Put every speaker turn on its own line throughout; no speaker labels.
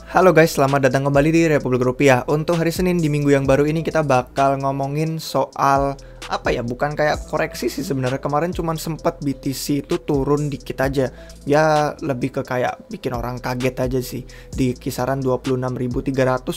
Halo guys, selamat datang kembali di Republik Rupiah. Untuk hari Senin di minggu yang baru ini kita bakal ngomongin soal bukan kayak koreksi sih sebenarnya. Kemarin cuman sempat BTC itu turun dikit aja. Ya lebih ke kayak bikin orang kaget aja sih. Di kisaran 26.300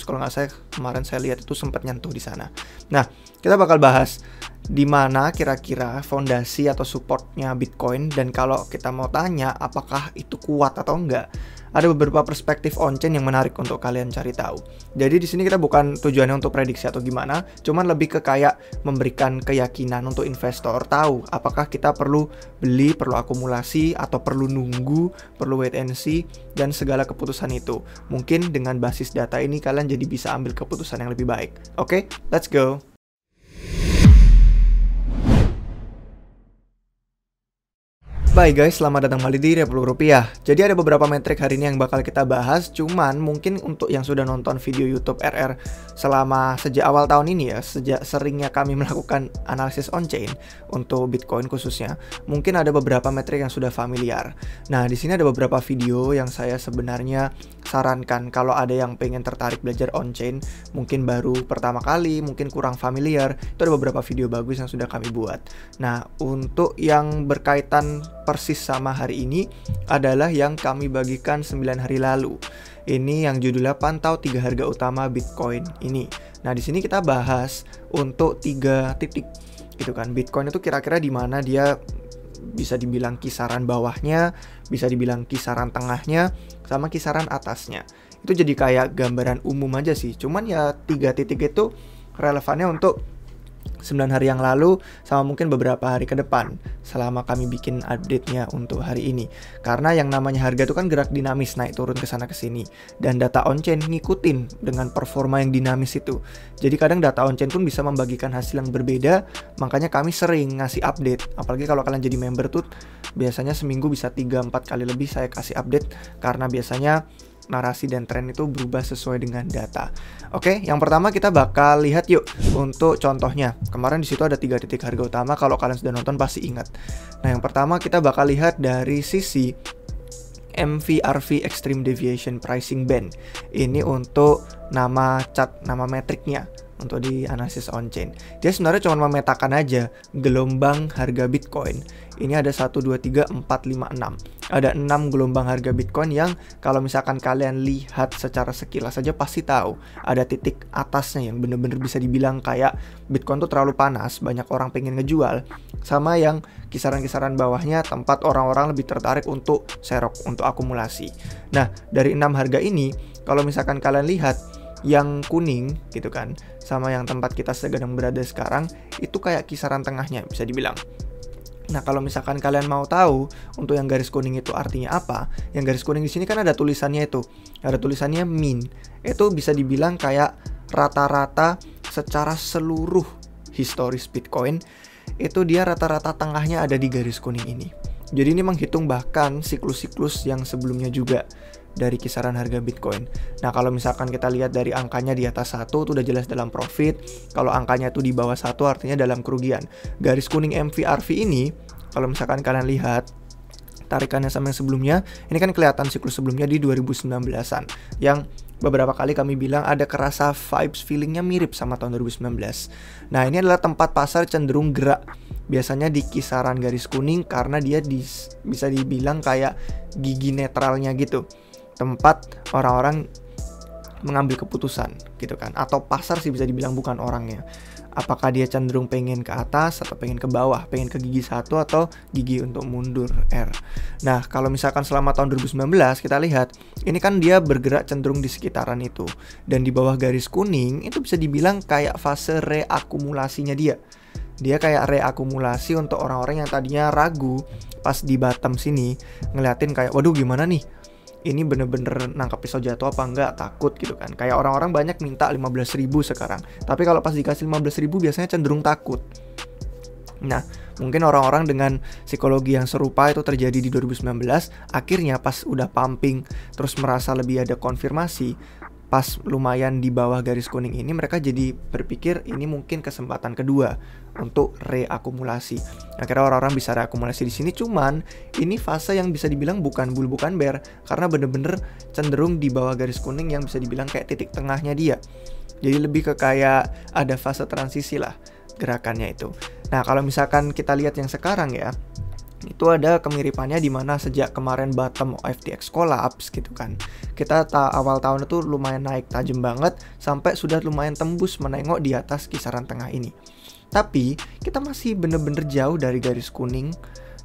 kalau nggak salah kemarin saya lihat itu sempat nyentuh di sana. Nah, kita bakal bahas di mana kira-kira fondasi atau supportnya Bitcoin, dan kalau kita mau tanya apakah itu kuat atau enggak, ada beberapa perspektif on-chain yang menarik untuk kalian cari tahu. Jadi di sini kita bukan tujuannya untuk prediksi atau gimana, cuman lebih ke kayak memberikan keyakinan untuk investor tahu apakah kita perlu beli, perlu akumulasi, atau perlu nunggu, perlu wait and see, dan segala keputusan itu. Mungkin dengan basis data ini kalian jadi bisa ambil keputusan yang lebih baik. Oke, let's go. Baik guys, selamat datang kembali di Republik Rupiah. Jadi ada beberapa metrik hari ini yang bakal kita bahas. Cuman mungkin untuk yang sudah nonton video YouTube RR selama sejak awal tahun ini ya, sejak seringnya kami melakukan analisis on-chain untuk Bitcoin khususnya, mungkin ada beberapa metrik yang sudah familiar. Nah, di sini ada beberapa video yang saya sebenarnya sarankan kalau ada yang pengen tertarik belajar on-chain, mungkin baru pertama kali, mungkin kurang familiar, itu ada beberapa video bagus yang sudah kami buat. Nah, untuk yang berkaitan persis sama hari ini adalah yang kami bagikan 9 hari lalu. Ini yang judulnya pantau 3 harga utama Bitcoin ini. Nah, di sini kita bahas untuk 3 titik gitu kan. Bitcoin itu kira-kira di mana dia bisa dibilang kisaran bawahnya, bisa dibilang kisaran tengahnya, sama kisaran atasnya. Itu jadi kayak gambaran umum aja sih. Cuman ya 3 titik itu relevannya untuk 9 hari yang lalu sama mungkin beberapa hari ke depan selama kami bikin update-nya untuk hari ini. Karena yang namanya harga itu kan gerak dinamis, naik turun ke sana ke sini, dan data on-chain ngikutin dengan performa yang dinamis itu. Jadi kadang data on-chain pun bisa membagikan hasil yang berbeda, makanya kami sering ngasih update. Apalagi kalau kalian jadi member tuh biasanya seminggu bisa 3-4 kali lebih saya kasih update, karena biasanya narasi dan tren itu berubah sesuai dengan data. Oke, yang pertama kita bakal lihat yuk untuk contohnya. Kemarin di situ ada 3 titik harga utama, kalau kalian sudah nonton pasti ingat. Nah, yang pertama kita bakal lihat dari sisi MVRV Extreme Deviation Pricing Band. Ini untuk nama metriknya untuk di analisis on-chain. Dia sebenarnya cuma memetakan aja gelombang harga Bitcoin. Ini ada 1, 2, 3, 4, 5, 6. Ada 6 gelombang harga Bitcoin yang kalau misalkan kalian lihat secara sekilas saja pasti tahu ada titik atasnya yang bener-bener bisa dibilang kayak Bitcoin tuh terlalu panas, banyak orang pengen ngejual, sama yang kisaran-kisaran bawahnya tempat orang-orang lebih tertarik untuk serok, untuk akumulasi. Nah, dari 6 harga ini, kalau misalkan kalian lihat yang kuning gitu kan, sama yang tempat kita sedang berada sekarang, itu kayak kisaran tengahnya bisa dibilang. Nah, kalau misalkan kalian mau tahu untuk yang garis kuning itu artinya apa, yang garis kuning di sini kan ada tulisannya itu, ada tulisannya mean. Itu bisa dibilang kayak rata-rata secara seluruh historis Bitcoin, itu dia rata-rata tengahnya ada di garis kuning ini. Jadi ini menghitung bahkan siklus-siklus yang sebelumnya juga dari kisaran harga Bitcoin. Nah, kalau misalkan kita lihat dari angkanya di atas 1 itu udah jelas dalam profit. Kalau angkanya itu di bawah 1 artinya dalam kerugian. Garis kuning MVRV ini, kalau misalkan kalian lihat tarikannya sama yang sebelumnya, ini kan kelihatan siklus sebelumnya di 2019-an yang beberapa kali kami bilang ada kerasa vibes feelingnya mirip sama tahun 2019. Nah, ini adalah tempat pasar cenderung gerak biasanya di kisaran garis kuning karena dia bisa dibilang kayak gigi netralnya gitu, tempat orang-orang mengambil keputusan gitu kan, atau pasar sih bisa dibilang, bukan orangnya. Apakah dia cenderung pengen ke atas atau pengen ke bawah, pengen ke gigi 1 atau gigi untuk mundur R. Nah, kalau misalkan selama tahun 2019 kita lihat, ini kan dia bergerak cenderung di sekitaran itu. Dan di bawah garis kuning itu bisa dibilang kayak fase reakumulasinya dia. Dia kayak reakumulasi untuk orang-orang yang tadinya ragu pas di bottom sini, ngeliatin kayak waduh gimana nih, ini bener-bener nangkap pisau jatuh apa enggak, takut gitu kan. Kayak orang-orang banyak minta 15.000 sekarang, tapi kalau pas dikasih 15.000 biasanya cenderung takut. Nah, mungkin orang-orang dengan psikologi yang serupa itu terjadi di 2019. Akhirnya pas udah pumping terus merasa lebih ada konfirmasi, pas lumayan di bawah garis kuning ini, mereka jadi berpikir ini mungkin kesempatan kedua untuk reakumulasi. Akhirnya orang-orang bisa reakumulasi di sini, cuman ini fase yang bisa dibilang bukan bull bukan bear, karena bener-bener cenderung di bawah garis kuning yang bisa dibilang kayak titik tengahnya dia. Jadi lebih ke kayak ada fase transisi lah gerakannya itu. Nah, kalau misalkan kita lihat yang sekarang ya, itu ada kemiripannya di mana sejak kemarin bottom FTX collapse gitu kan. Kita awal tahun itu lumayan naik tajam banget sampai sudah lumayan tembus menengok di atas kisaran tengah ini. Tapi kita masih bener-bener jauh dari garis kuning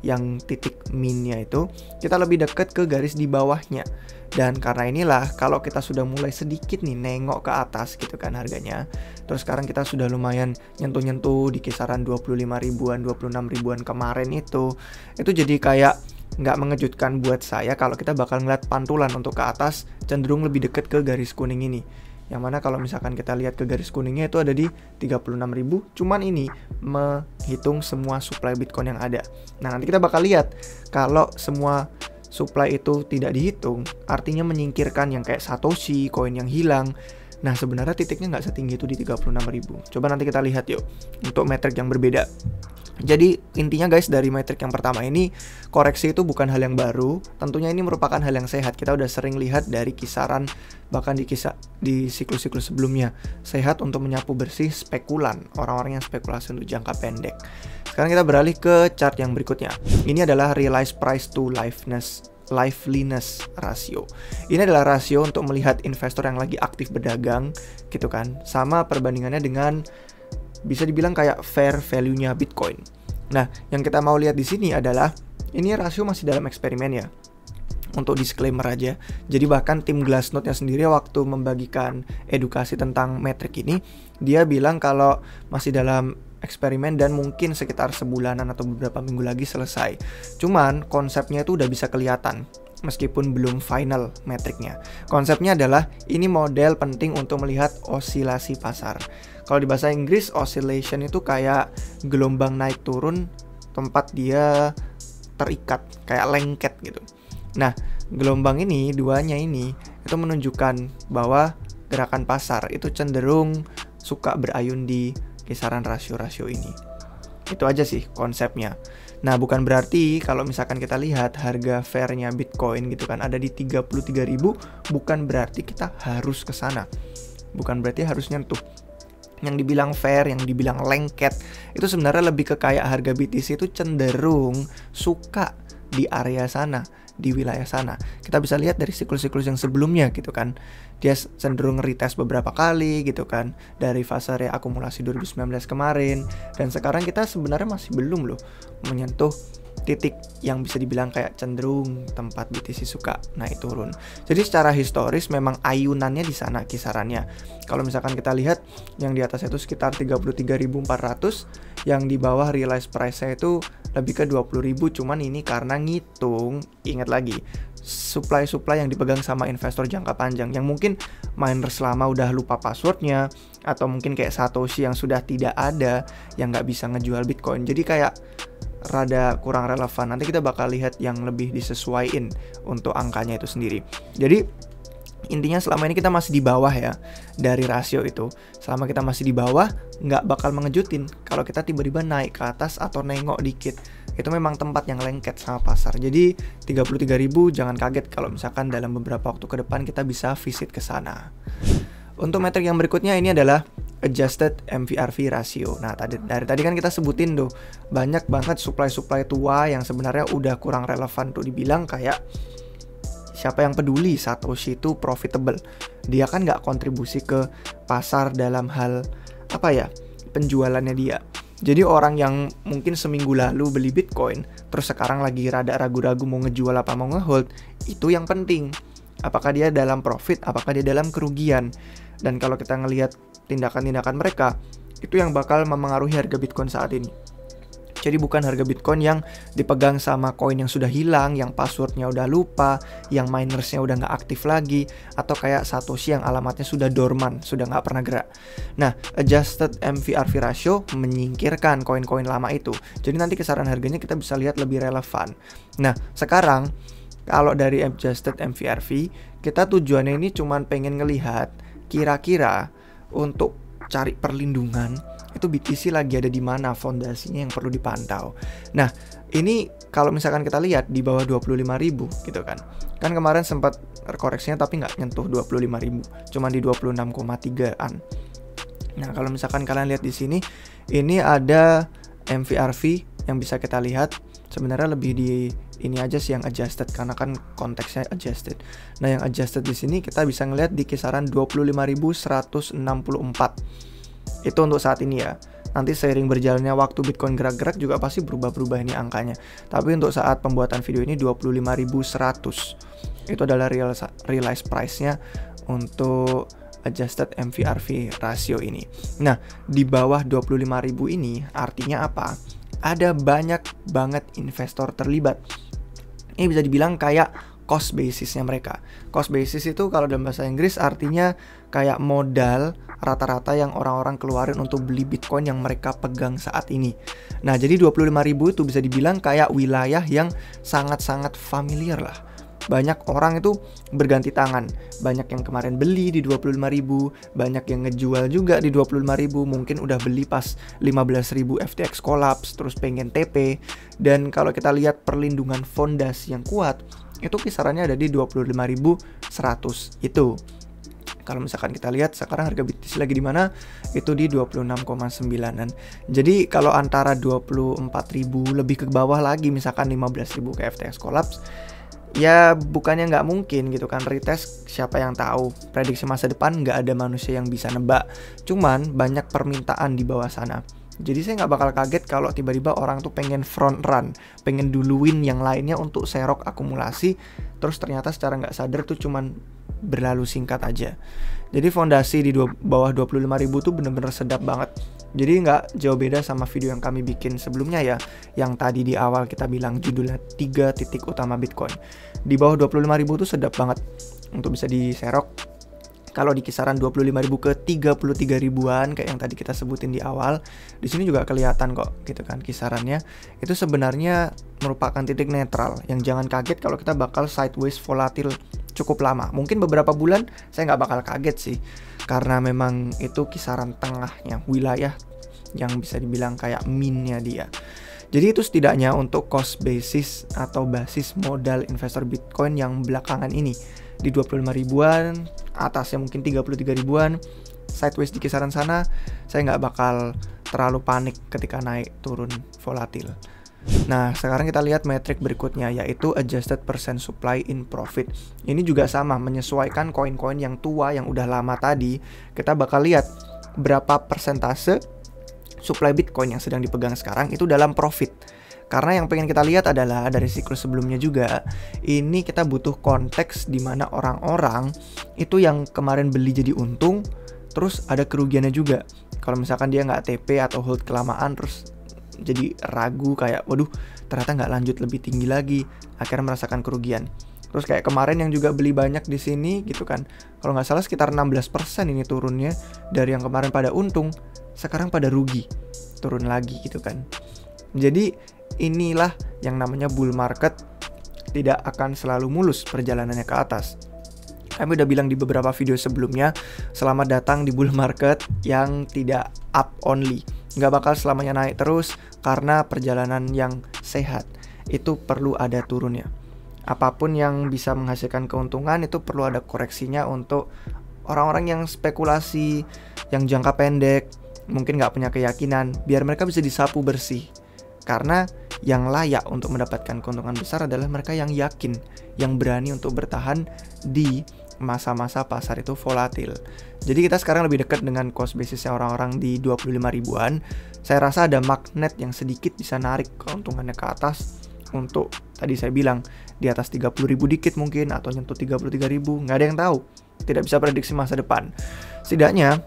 yang titik minnya itu. Kita lebih dekat ke garis di bawahnya. Dan karena inilah kalau kita sudah mulai sedikit nih nengok ke atas gitu kan harganya. Terus sekarang kita sudah lumayan nyentuh-nyentuh di kisaran 25 ribuan, 26 ribuan kemarin itu jadi kayak nggak mengejutkan buat saya kalau kita bakal ngeliat pantulan untuk ke atas cenderung lebih deket ke garis kuning ini. Yang mana kalau misalkan kita lihat ke garis kuningnya itu ada di 36.000, cuman ini menghitung semua supply Bitcoin yang ada. Nah, nanti kita bakal lihat kalau semua supply itu tidak dihitung, artinya menyingkirkan yang kayak Satoshi, koin yang hilang. Nah, sebenarnya titiknya nggak setinggi itu di 36.000. Coba nanti kita lihat yuk untuk metrik yang berbeda. Jadi intinya guys, dari metrik yang pertama ini, koreksi itu bukan hal yang baru. Tentunya ini merupakan hal yang sehat. Kita udah sering lihat dari kisaran, bahkan di siklus-siklus sebelumnya, sehat untuk menyapu bersih spekulan, orang-orang yang spekulasi untuk jangka pendek. Sekarang kita beralih ke chart yang berikutnya. Ini adalah realized price to liveliness ratio. Ini adalah rasio untuk melihat investor yang lagi aktif berdagang gitu kan, sama perbandingannya dengan bisa dibilang kayak fair value-nya Bitcoin. Nah, yang kita mau lihat di sini adalah ini rasio masih dalam eksperimen ya. Untuk disclaimer aja. Jadi bahkan tim Glassnode-nya sendiri waktu membagikan edukasi tentang metrik ini, dia bilang kalau masih dalam eksperimen dan mungkin sekitar sebulanan atau beberapa minggu lagi selesai. Cuman konsepnya itu udah bisa kelihatan meskipun belum final metriknya. Konsepnya adalah ini model penting untuk melihat osilasi pasar. Kalau di bahasa Inggris, oscillation itu kayak gelombang naik turun tempat dia terikat, kayak lengket gitu. Nah, gelombang ini, duanya ini, itu menunjukkan bahwa gerakan pasar itu cenderung suka berayun di kisaran rasio-rasio ini. Itu aja sih konsepnya. Nah, bukan berarti kalau misalkan kita lihat harga fairnya Bitcoin gitu kan ada di 33.000, bukan berarti kita harus ke sana. Bukan berarti harus nyentuh. Yang dibilang fair, yang dibilang lengket, itu sebenarnya lebih ke kayak harga BTC itu cenderung suka di area sana, di wilayah sana. Kita bisa lihat dari siklus-siklus yang sebelumnya gitu kan. Dia cenderung retest beberapa kali gitu kan, dari fase reakumulasi 2019 kemarin, dan sekarang kita sebenarnya masih belum loh menyentuh titik yang bisa dibilang kayak cenderung tempat BTC suka naik turun. Jadi secara historis memang ayunannya di sana kisarannya. Kalau misalkan kita lihat yang di atas itu sekitar 33.400, yang di bawah realized price-nya itu lebih ke 20.000, cuman ini karena ngitung, ingat lagi, supply yang dipegang sama investor jangka panjang yang mungkin miners lama udah lupa passwordnya, atau mungkin kayak Satoshi yang sudah tidak ada, yang nggak bisa ngejual Bitcoin. Jadi kayak rada kurang relevan. Nanti kita bakal lihat yang lebih disesuaiin untuk angkanya itu sendiri. Jadi intinya selama ini kita masih di bawah ya dari rasio itu. Selama kita masih di bawah, nggak bakal mengejutin kalau kita tiba-tiba naik ke atas atau nengok dikit. Itu memang tempat yang lengket sama pasar. Jadi 33.000 jangan kaget kalau misalkan dalam beberapa waktu ke depan kita bisa visit ke sana. Untuk metrik yang berikutnya ini adalah adjusted MVRV ratio. Nah, dari tadi kan kita sebutin tuh banyak banget supply tua yang sebenarnya udah kurang relevan tuh dibilang kayak siapa yang peduli Satoshi itu profitable. Dia kan nggak kontribusi ke pasar dalam hal apa ya, penjualannya dia. Jadi orang yang mungkin seminggu lalu beli Bitcoin terus sekarang lagi rada ragu-ragu mau ngejual apa mau ngehold, itu yang penting. Apakah dia dalam profit, apakah dia dalam kerugian. Dan kalau kita ngelihat tindakan-tindakan mereka, itu yang bakal memengaruhi harga Bitcoin saat ini. Jadi bukan harga Bitcoin yang dipegang sama koin yang sudah hilang, yang passwordnya udah lupa, yang minersnya udah nggak aktif lagi, atau kayak Satoshi yang alamatnya sudah dorman, sudah nggak pernah gerak. Nah, adjusted MVRV ratio menyingkirkan koin-koin lama itu. Jadi nanti kisaran harganya kita bisa lihat lebih relevan. Nah, sekarang kalau dari adjusted MVRV, kita tujuannya ini cuman pengen ngelihat kira-kira untuk cari perlindungan itu BTC lagi ada di mana fondasinya yang perlu dipantau. Nah, ini kalau misalkan kita lihat di bawah 25.000 gitu kan. Kan kemarin sempat koreksinya tapi nggak nyentuh 25.000, cuma di 26,3-an. Nah, kalau misalkan kalian lihat di sini, ini ada MVRV yang bisa kita lihat. Sebenarnya lebih di ini aja sih yang adjusted karena kan konteksnya adjusted. Nah, yang adjusted di sini kita bisa ngelihat di kisaran 25.164. Itu untuk saat ini ya. Nanti seiring berjalannya waktu Bitcoin gerak-gerak juga pasti berubah-berubah ini angkanya. Tapi untuk saat pembuatan video ini 25.100. Itu adalah realized price-nya untuk adjusted MVRV rasio ini. Nah, di bawah 25.000 ini artinya apa? Ada banyak banget investor terlibat. Ini bisa dibilang kayak cost basisnya mereka. Cost basis itu kalau dalam bahasa Inggris artinya kayak modal rata-rata yang orang-orang keluarin untuk beli Bitcoin yang mereka pegang saat ini. Nah, jadi 25.000 itu bisa dibilang kayak wilayah yang sangat-sangat familiar lah. Banyak orang itu berganti tangan. Banyak yang kemarin beli di 25.000, banyak yang ngejual juga di 25.000, mungkin udah beli pas 15.000 FTX collapse, terus pengen TP. Dan kalau kita lihat perlindungan fondasi yang kuat, itu kisarannya ada di 25.100 itu. Kalau misalkan kita lihat sekarang harga BTC lagi di mana? Itu di 26,9-an. Jadi kalau antara 24.000 lebih ke bawah lagi, misalkan 15.000 ke FTX collapse, ya bukannya nggak mungkin gitu kan, retest siapa yang tahu. Prediksi masa depan nggak ada manusia yang bisa nebak. Cuman banyak permintaan di bawah sana. Jadi saya nggak bakal kaget kalau tiba-tiba orang tuh pengen front run, pengen duluin yang lainnya untuk serok akumulasi, terus ternyata secara nggak sadar tuh cuman berlalu singkat aja. Jadi fondasi di bawah 25.000 tuh bener-bener sedap banget. Jadi nggak jauh beda sama video yang kami bikin sebelumnya ya, yang tadi di awal kita bilang judulnya 3 titik utama Bitcoin. Di bawah 25.000 tuh sedap banget untuk bisa diserok. Kalau di kisaran 25.000 ke 33.000-an kayak yang tadi kita sebutin di awal, di sini juga kelihatan kok gitu kan kisarannya. Itu sebenarnya merupakan titik netral yang jangan kaget kalau kita bakal sideways volatil cukup lama. Mungkin beberapa bulan saya nggak bakal kaget sih, karena memang itu kisaran tengahnya, wilayah yang bisa dibilang kayak min-nya dia. Jadi itu setidaknya untuk cost basis atau basis modal investor Bitcoin yang belakangan ini di 25.000-an, atasnya mungkin 33.000-an, sideways di kisaran sana. Saya nggak bakal terlalu panik ketika naik turun volatil. Nah, sekarang kita lihat metrik berikutnya, yaitu adjusted percent supply in profit. Ini juga sama, menyesuaikan koin-koin yang tua yang udah lama tadi. Kita bakal lihat berapa persentase supply Bitcoin yang sedang dipegang sekarang itu dalam profit. Karena yang pengen kita lihat adalah dari siklus sebelumnya juga, ini kita butuh konteks di mana orang-orang itu yang kemarin beli jadi untung, terus ada kerugiannya juga. Kalau misalkan dia nggak TP atau hold kelamaan, terus jadi ragu kayak, waduh ternyata nggak lanjut lebih tinggi lagi, akhirnya merasakan kerugian. Terus kayak kemarin yang juga beli banyak di sini gitu kan, kalau nggak salah sekitar 16% ini turunnya, dari yang kemarin pada untung, sekarang pada rugi, turun lagi gitu kan. Jadi inilah yang namanya bull market, tidak akan selalu mulus perjalanannya ke atas. Kami udah bilang di beberapa video sebelumnya, selamat datang di bull market yang tidak up only. Nggak bakal selamanya naik terus, karena perjalanan yang sehat itu perlu ada turunnya. Apapun yang bisa menghasilkan keuntungan itu perlu ada koreksinya untuk orang-orang yang spekulasi, yang jangka pendek, mungkin nggak punya keyakinan, biar mereka bisa disapu bersih. Karena yang layak untuk mendapatkan keuntungan besar adalah mereka yang yakin, yang berani untuk bertahan di masa-masa pasar itu volatil. Jadi kita sekarang lebih dekat dengan cost basisnya orang-orang di 25.000-an. Saya rasa ada magnet yang sedikit bisa narik keuntungannya ke atas untuk, tadi saya bilang, di atas 30.000 dikit mungkin, atau nyentuh 33.000, nggak ada yang tahu. Tidak bisa prediksi masa depan. Setidaknya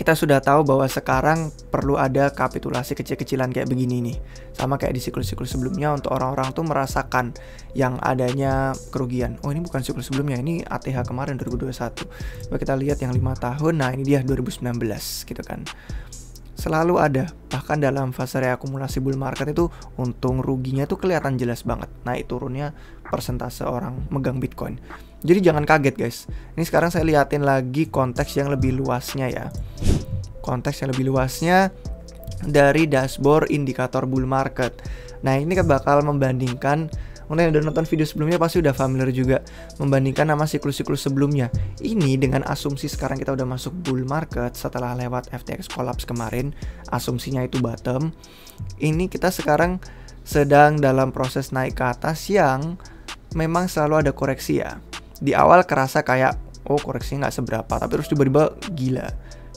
kita sudah tahu bahwa sekarang perlu ada kapitulasi kecil-kecilan kayak begini nih. Sama kayak di siklus-siklus sebelumnya, untuk orang-orang tuh merasakan yang adanya kerugian. Oh, ini bukan siklus sebelumnya, ini ATH kemarin 2021. Coba kita lihat yang 5 tahun, nah ini dia 2019 gitu kan. Selalu ada, bahkan dalam fase reakumulasi bull market itu untung ruginya tuh kelihatan jelas banget. Naik turunnya persentase orang megang Bitcoin. Jadi jangan kaget guys. Ini sekarang saya liatin lagi konteks yang lebih luasnya ya. Konteks yang lebih luasnya dari dashboard indikator bull market. Nah ini kan bakal membandingkan, untuk yang udah nonton video sebelumnya pasti udah familiar juga, membandingkan sama siklus-siklus sebelumnya. Ini dengan asumsi sekarang kita udah masuk bull market setelah lewat FTX collapse kemarin, asumsinya itu bottom. Ini kita sekarang sedang dalam proses naik ke atas yang memang selalu ada koreksi ya. Di awal kerasa kayak, oh koreksinya nggak seberapa, tapi terus tiba-tiba gila,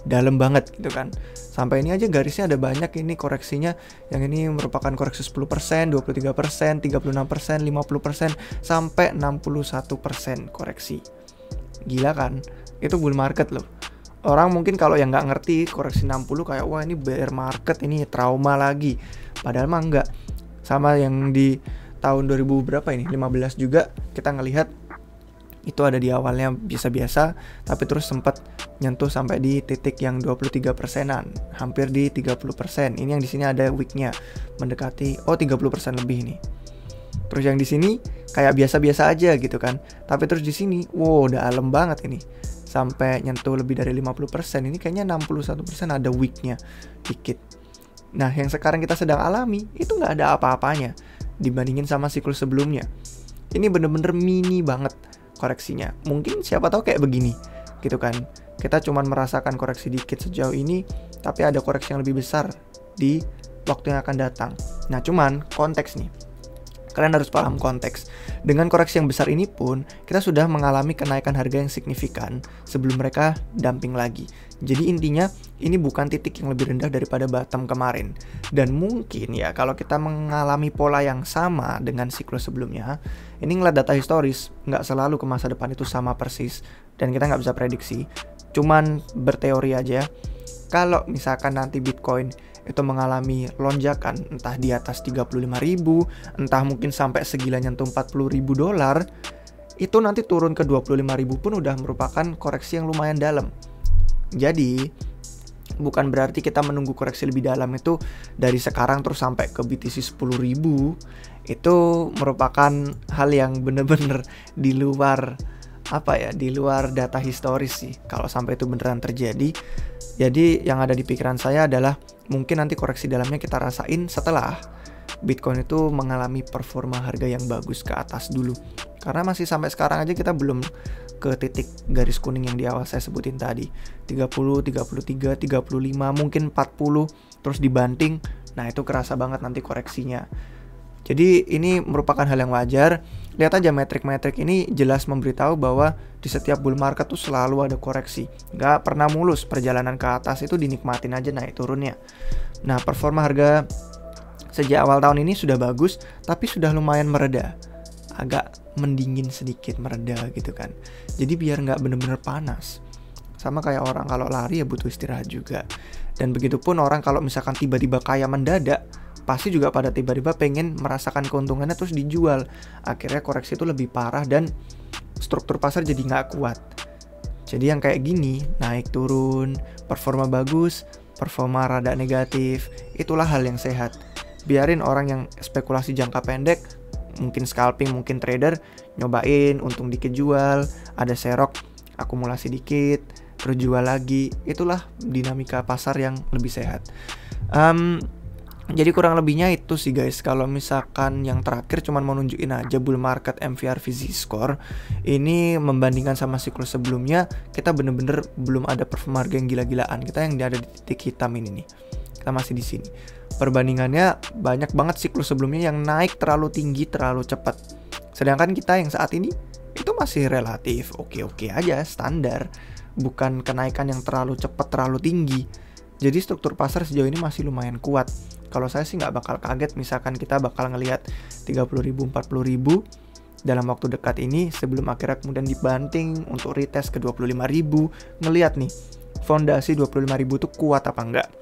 dalam banget gitu kan. Sampai ini aja garisnya ada banyak ini koreksinya. Yang ini merupakan koreksi 10%, 23%, 36%, 50%, sampai 61% koreksi. Gila kan? Itu bull market loh. Orang mungkin kalau yang nggak ngerti koreksi 60 kayak wah ini bear market, ini trauma lagi. Padahal mah enggak. Sama yang di tahun 2000 berapa ini? 15 juga kita ngelihat itu ada di awalnya biasa-biasa, tapi terus sempat nyentuh sampai di titik yang 23%-an, hampir di 30%. Ini yang di sini ada wicknya mendekati 30% lebih nih. Terus yang di sini kayak biasa-biasa aja gitu kan. Tapi terus di sini wow dalam banget ini. Sampai nyentuh lebih dari 50%. Ini kayaknya 61% ada wicknya dikit. Nah, yang sekarang kita sedang alami itu nggak ada apa-apanya dibandingin sama siklus sebelumnya. Ini bener-bener mini banget koreksinya. Mungkin siapa tahu kayak begini, gitu kan. Kita cuman merasakan koreksi dikit sejauh ini, tapi ada koreksi yang lebih besar di waktu yang akan datang. Nah, cuman konteks nih. Kalian harus paham konteks. Dengan koreksi yang besar ini pun, kita sudah mengalami kenaikan harga yang signifikan sebelum mereka dumping lagi. Jadi intinya, ini bukan titik yang lebih rendah daripada bottom kemarin. Dan mungkin ya, kalau kita mengalami pola yang sama dengan siklus sebelumnya, ini ngeliat data historis, nggak selalu ke masa depan itu sama persis. Dan kita nggak bisa prediksi. Cuman berteori aja, kalau misalkan nanti Bitcoin itu mengalami lonjakan entah di atas 35.000, entah mungkin sampai segila nyentuh $40.000, itu nanti turun ke 25.000 pun udah merupakan koreksi yang lumayan dalam. Jadi bukan berarti kita menunggu koreksi lebih dalam itu dari sekarang terus sampai ke BTC 10.000. Itu merupakan hal yang bener-bener di luar di luar data historis sih kalau sampai itu beneran terjadi. Jadi yang ada di pikiran saya adalah mungkin nanti koreksi dalamnya kita rasain setelah Bitcoin itu mengalami performa harga yang bagus ke atas dulu. Karena masih sampai sekarang aja kita belum ke titik garis kuning yang di awal saya sebutin tadi. 30, 33, 35, mungkin 40, terus dibanting. Nah itu kerasa banget nanti koreksinya. Jadi ini merupakan hal yang wajar. Lihat aja metrik-metrik ini jelas memberitahu bahwa di setiap bull market tuh selalu ada koreksi. Nggak pernah mulus, perjalanan ke atas itu dinikmatin aja naik turunnya. Nah performa harga sejak awal tahun ini sudah bagus, tapi sudah lumayan mereda. Agak mendingin sedikit, mereda gitu kan. Jadi biar nggak bener-bener panas. Sama kayak orang kalau lari ya butuh istirahat juga. Dan begitupun orang kalau misalkan tiba-tiba kaya mendadak, pasti juga pada tiba-tiba pengen merasakan keuntungannya terus dijual. Akhirnya koreksi itu lebih parah dan struktur pasar jadi nggak kuat. Jadi yang kayak gini, naik turun, performa bagus, performa rada negatif, itulah hal yang sehat. Biarin orang yang spekulasi jangka pendek, mungkin scalping, mungkin trader, nyobain, untung dikit jual, ada serok, akumulasi dikit, terus jual lagi. Itulah dinamika pasar yang lebih sehat. Jadi kurang lebihnya itu sih guys. Kalau misalkan yang terakhir cuman mau nunjukin aja bull market MVRV Z-score ini membandingkan sama siklus sebelumnya, kita bener-bener belum ada performa harga yang gila-gilaan. Kita yang ada di titik hitam ini nih. Kita masih di sini. Perbandingannya banyak banget siklus sebelumnya yang naik terlalu tinggi, terlalu cepat. Sedangkan kita yang saat ini itu masih relatif oke-oke aja, standar. Bukan kenaikan yang terlalu cepat, terlalu tinggi. Jadi struktur pasar sejauh ini masih lumayan kuat. Kalau saya sih nggak bakal kaget misalkan kita bakal ngelihat 30.000, 40.000 dalam waktu dekat ini sebelum akhirnya kemudian dibanting untuk retest ke 25.000. Ngelihat nih, fondasi 25.000 itu kuat apa enggak.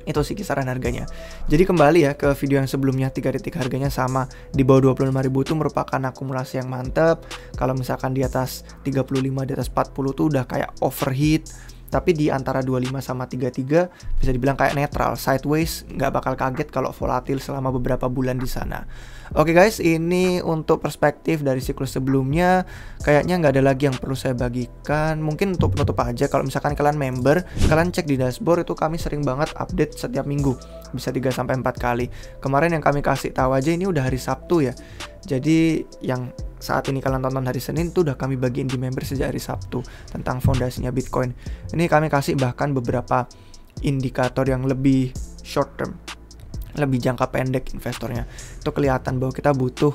Itu sih kisaran harganya. Jadi kembali ya ke video yang sebelumnya, 3 titik harganya sama di bawah 25.000 itu merupakan akumulasi yang mantap. Kalau misalkan di atas 35, di atas 40 tuh udah kayak overheat. Tapi di antara 25 sama 33 bisa dibilang kayak netral, sideways, nggak bakal kaget kalau volatil selama beberapa bulan di sana. Oke guys, ini untuk perspektif dari siklus sebelumnya. Kayaknya nggak ada lagi yang perlu saya bagikan. Mungkin untuk penutup aja, kalau misalkan kalian member, kalian cek di dashboard itu kami sering banget update setiap minggu. Bisa 3-4 kali. Kemarin yang kami kasih tahu aja ini udah hari Sabtu ya. Jadi yang saat ini kalian tonton hari Senin tuh udah kami bagiin di member sejak hari Sabtu tentang fondasinya Bitcoin. Ini kami kasih bahkan beberapa indikator yang lebih short term, lebih jangka pendek investornya. Itu kelihatan bahwa kita butuh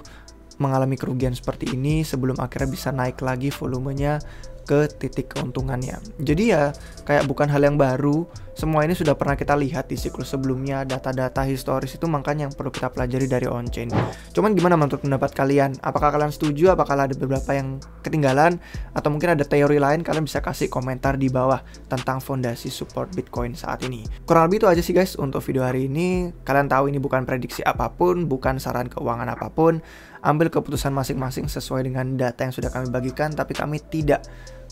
mengalami kerugian seperti ini sebelum akhirnya bisa naik lagi volumenya ke titik keuntungannya. Jadi ya kayak bukan hal yang baru, semua ini sudah pernah kita lihat di siklus sebelumnya, data-data historis itu makanya yang perlu kita pelajari dari on-chain. Cuman gimana menurut pendapat kalian? Apakah kalian setuju? Apakah ada beberapa yang ketinggalan? Atau mungkin ada teori lain? Kalian bisa kasih komentar di bawah tentang fondasi support Bitcoin saat ini. Kurang lebih itu aja sih guys untuk video hari ini. Kalian tahu ini bukan prediksi apapun, bukan saran keuangan apapun. Ambil keputusan masing-masing sesuai dengan data yang sudah kami bagikan, tapi kami tidak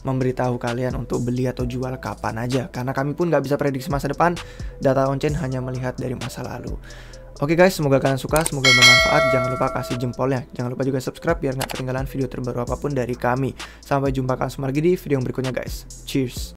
memberitahu kalian untuk beli atau jual kapan aja, karena kami pun nggak bisa prediksi masa depan. Data on-chain hanya melihat dari masa lalu. Oke guys, semoga kalian suka, semoga bermanfaat. Jangan lupa kasih jempolnya, jangan lupa juga subscribe biar nggak ketinggalan video terbaru apapun dari kami. Sampai jumpa kalian semua lagi di video yang berikutnya guys. Cheers.